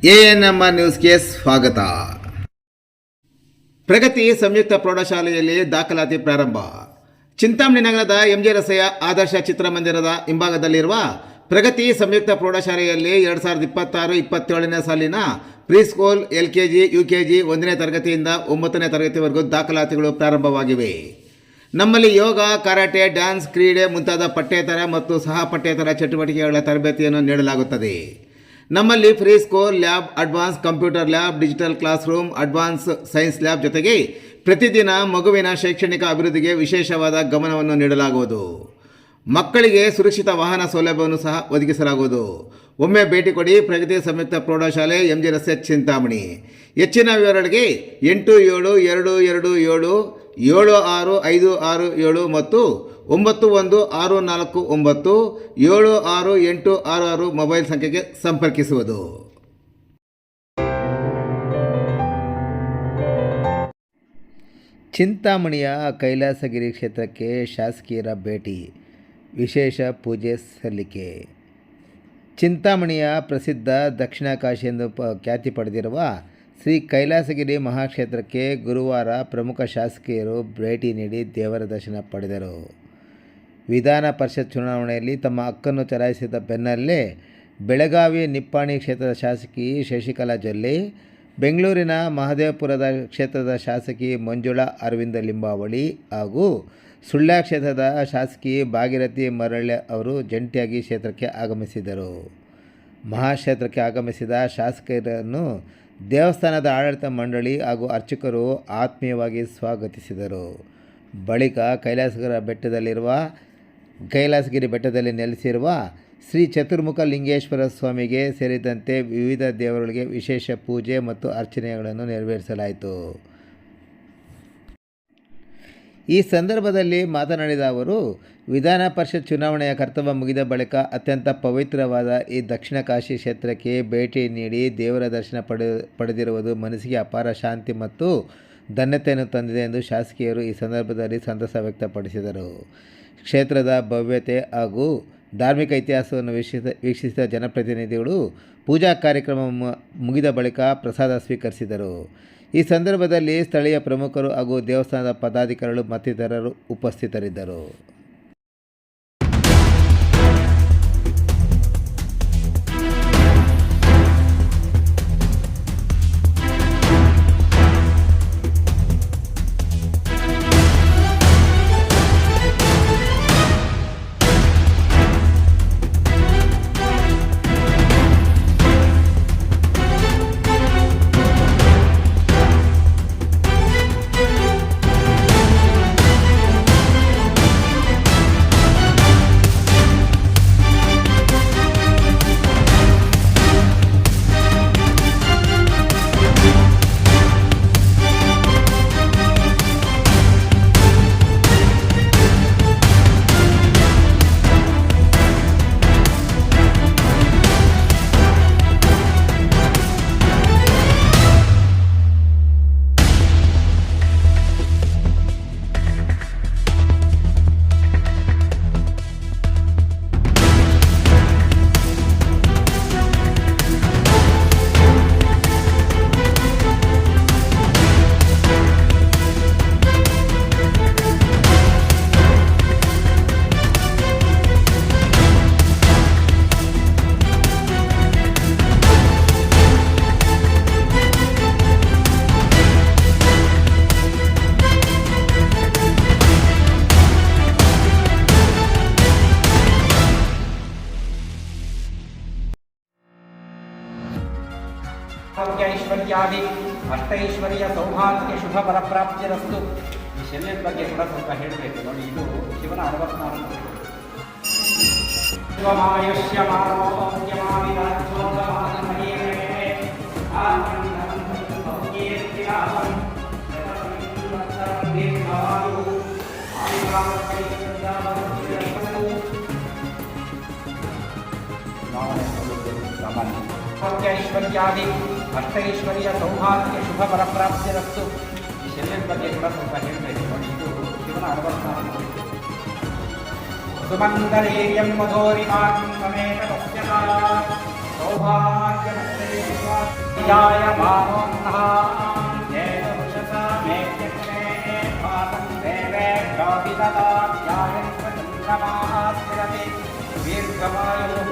ANMR ನ್ಯೂಸ್ಗೆ ಸ್ವಾಗತ. ಪ್ರಗತಿ ಸಂಯುಕ್ತ ಪ್ರೌಢಶಾಲೆಯಲ್ಲಿ ದಾಖಲಾತಿ ಪ್ರಾರಂಭ. ಚಿಂತಾಮಣಿ ನಗರದ ಎಂಜಿ ರಸ್ತೆಯ ಆದರ್ಶ ಚಿತ್ರಮಂದಿರದ ಹಿಂಭಾಗದಲ್ಲಿರುವ ಪ್ರಗತಿ ಸಂಯುಕ್ತ ಪ್ರೌಢಶಾಲೆಯಲ್ಲಿ 2026-27ನೇ ಸಾಲಿನ ಪ್ರೀಸ್ಕೂಲ್, LKG, UKG 1ನೇ ತರಗತಿಯಿಂದ 9ನೇ ತರಗತಿವರೆಗೂ ದಾಖಲಾತಿಗಳು ಪ್ರಾರಂಭವಾಗಿವೆ. ನಮ್ಮಲ್ಲಿ ಯೋಗ, ಕರಾಟೆ, ಡ್ಯಾನ್ಸ್, ಕ್ರೀಡೆ ಮುಂತಾದ ಪಠ್ಯೇತರ ಮತ್ತು ಸಹ ಪಠ್ಯೇತರ ಚಟುವಟಿಕೆಗಳ ತರಬೇತಿಯನ್ನು ನೀಡಲಾಗುತ್ತದೆ. ನಮ್ಮಲ್ಲಿ free school lab, advance computer lab, digital class room, advance science lab ಜೊತೆಗೆ ಪ್ರತಿದಿನ ಮಗುವಿನ ಶೈಕ್ಷಣಿಕ ಅಭಿವೃದ್ಧಿಗೆ ವಿಶೇಷವಾದ ಗಮನವನ್ನು ನೀಡಲಾಗುವುದು. ಮಕ್ಕಳಿಗೆ ಸುರಕ್ಷಿತ ವಾಹನ ಸೌಲಭ್ಯವನ್ನು ಸಹ ಒದಗಿಸಲಾಗುವುದು. ಒಮ್ಮೆ ಭೇಟಿ ಕೊಡಿ. ಪ್ರಗತಿ ಸಂಯುಕ್ತ ಪ್ರೌಢಶಾಲೆ, MG ರಸ್ತೆ, ಚಿಂತಾಮಣಿ. ಹೆಚ್ಚಿನ ವಿವರಗಳಿಗೆ 8772776567 ಮತ್ತು 9164976866 ಮೊಬೈಲ್ ಸಂಖ್ಯೆಗೆ ಸಂಪರ್ಕಿಸುವುದು. ಚಿಂತಾಮಣಿಯ ಕೈಲಾಸಗಿರಿ ಕ್ಷೇತ್ರಕ್ಕೆ ಶಾಸಕಿಯರ ಭೇಟಿ, ವಿಶೇಷ ಪೂಜೆ ಸಲ್ಲಿಕೆ. ಚಿಂತಾಮಣಿಯ ಪ್ರಸಿದ್ಧ ದಕ್ಷಿಣ ಕಾಶಿ ಎಂದು ಖ್ಯಾತಿ ಪಡೆದಿರುವ ಶ್ರೀ ಕೈಲಾಸಗಿರಿ ಮಹಾಕ್ಷೇತ್ರಕ್ಕೆ ಗುರುವಾರ ಪ್ರಮುಖ ಶಾಸಕಿಯರು ಭೇಟಿ ನೀಡಿ ದೇವರ ದರ್ಶನ ಪಡೆದರು. ವಿಧಾನ ಪರಿಷತ್ ಚುನಾವಣೆಯಲ್ಲಿ ತಮ್ಮ ಹಕ್ಕನ್ನು ಚಲಾಯಿಸಿದ ಬೆನ್ನಲ್ಲೇ ಬೆಳಗಾವಿ ನಿಪ್ಪಾಣಿ ಕ್ಷೇತ್ರದ ಶಾಸಕಿ ಶಶಿಕಲಾ ಜೊಲ್ಲೆ, ಬೆಂಗಳೂರಿನ ಮಹದೇವಪುರದ ಕ್ಷೇತ್ರದ ಶಾಸಕಿ ಮಂಜುಳಾ ಅರವಿಂದ ಲಿಂಬಾವಳಿ ಹಾಗೂ ಸುಳ್ಯ ಕ್ಷೇತ್ರದ ಶಾಸಕಿ ಭಾಗೀರಥಿ ಮರಳ್ಳೆ ಅವರು ಜಂಟಿಯಾಗಿ ಕ್ಷೇತ್ರಕ್ಕೆ ಆಗಮಿಸಿದರು. ಮಹಾಕ್ಷೇತ್ರಕ್ಕೆ ಆಗಮಿಸಿದ ಶಾಸಕರನ್ನು ದೇವಸ್ಥಾನದ ಆಡಳಿತ ಮಂಡಳಿ ಹಾಗೂ ಅರ್ಚಕರು ಆತ್ಮೀಯವಾಗಿ ಸ್ವಾಗತಿಸಿದರು. ಬಳಿಕ ಕೈಲಾಸಗಿರಿ ಬೆಟ್ಟದಲ್ಲಿ ನೆಲೆಸಿರುವ ಶ್ರೀ ಚತುರ್ಮುಖ ಲಿಂಗೇಶ್ವರ ಸ್ವಾಮಿಗೆ ಸೇರಿದಂತೆ ವಿವಿಧ ದೇವರುಗಳಿಗೆ ವಿಶೇಷ ಪೂಜೆ ಮತ್ತು ಅರ್ಚನೆಗಳನ್ನು ನೆರವೇರಿಸಲಾಯಿತು. ಈ ಸಂದರ್ಭದಲ್ಲಿ ಮಾತನಾಡಿದ ಅವರು, ವಿಧಾನ ಪರಿಷತ್ ಚುನಾವಣೆಯ ಕರ್ತವ್ಯ ಮುಗಿದ ಬಳಿಕ ಅತ್ಯಂತ ಪವಿತ್ರವಾದ ಈ ದಕ್ಷಿಣ ಕಾಶಿ ಕ್ಷೇತ್ರಕ್ಕೆ ಭೇಟಿ ನೀಡಿ ದೇವರ ದರ್ಶನ ಪಡೆದಿರುವುದು ಮನಸ್ಸಿಗೆ ಅಪಾರ ಶಾಂತಿ ಮತ್ತು ಧನ್ಯತೆಯನ್ನು ತಂದಿದೆ ಎಂದು ಶಾಸಕಿಯರು ಈ ಸಂದರ್ಭದಲ್ಲಿ ಸಂತಸ ವ್ಯಕ್ತಪಡಿಸಿದರು. ಕ್ಷೇತ್ರದ ಭವ್ಯತೆ ಹಾಗೂ ಧಾರ್ಮಿಕ ಇತಿಹಾಸವನ್ನು ವೀಕ್ಷಿಸಿದ ಜನಪ್ರತಿನಿಧಿಗಳು ಪೂಜಾ ಕಾರ್ಯಕ್ರಮ ಮುಗಿದ ಬಳಿಕ ಪ್ರಸಾದ ಸ್ವೀಕರಿಸಿದರು. ಈ ಸಂದರ್ಭದಲ್ಲಿ ಸ್ಥಳೀಯ ಪ್ರಮುಖರು ಹಾಗೂ ದೇವಸ್ಥಾನದ ಪದಾಧಿಕಾರಿಗಳು ಮತ್ತಿತರರು ಉಪಸ್ಥಿತರಿದ್ದರು. ಐಶ್ವರ್ಯಾದಿ ಅಷ್ಟೈಶ್ವರ್ಯ ಸೌಭಾಗ್ಯ ಶುಭ ಫಲಪ್ರಾಪ್ತಿರಸ್ತು. ಈ ಶಲ್ಯದ ಬಗ್ಗೆ ಕೂಡ ಸ್ವಲ್ಪ ಹೇಳಬೇಕು ನೋಡಿ. ಇದು ಶಿವನ 64 ಶಿವಮಾಯುಷ್ಯ ಐಶ್ವರ್ಯಾದಿ ಅಷ್ಟೈಶ್ವರ್ಯ ಸೌಭಾಗ್ಯ ಶುಭ ಫಲಪ್ರಾಪ್ತಿರಸ್ತು. ಈ ಶಲ್ಯದ ಬಗ್ಗೆ ಕೂಡ ಸ್ವಲ್ಪ ಹೇಳಬೇಕು ನೋಡಿ. ಇದು ಶಿವನ 64 ಸುಮಂಗಲೇಯಂ ಮಧೋರಿಮಾಂ ಸಮೇತ ಪಶ್ಯತಾ सौभाग्यमत्तैवाय मानोन्नः येन वृषसा मेत्यग्ने भातं देवेभ्यो विददात्यायन्त्वचन्द्रमाः स्थिरति दीर्घमायुः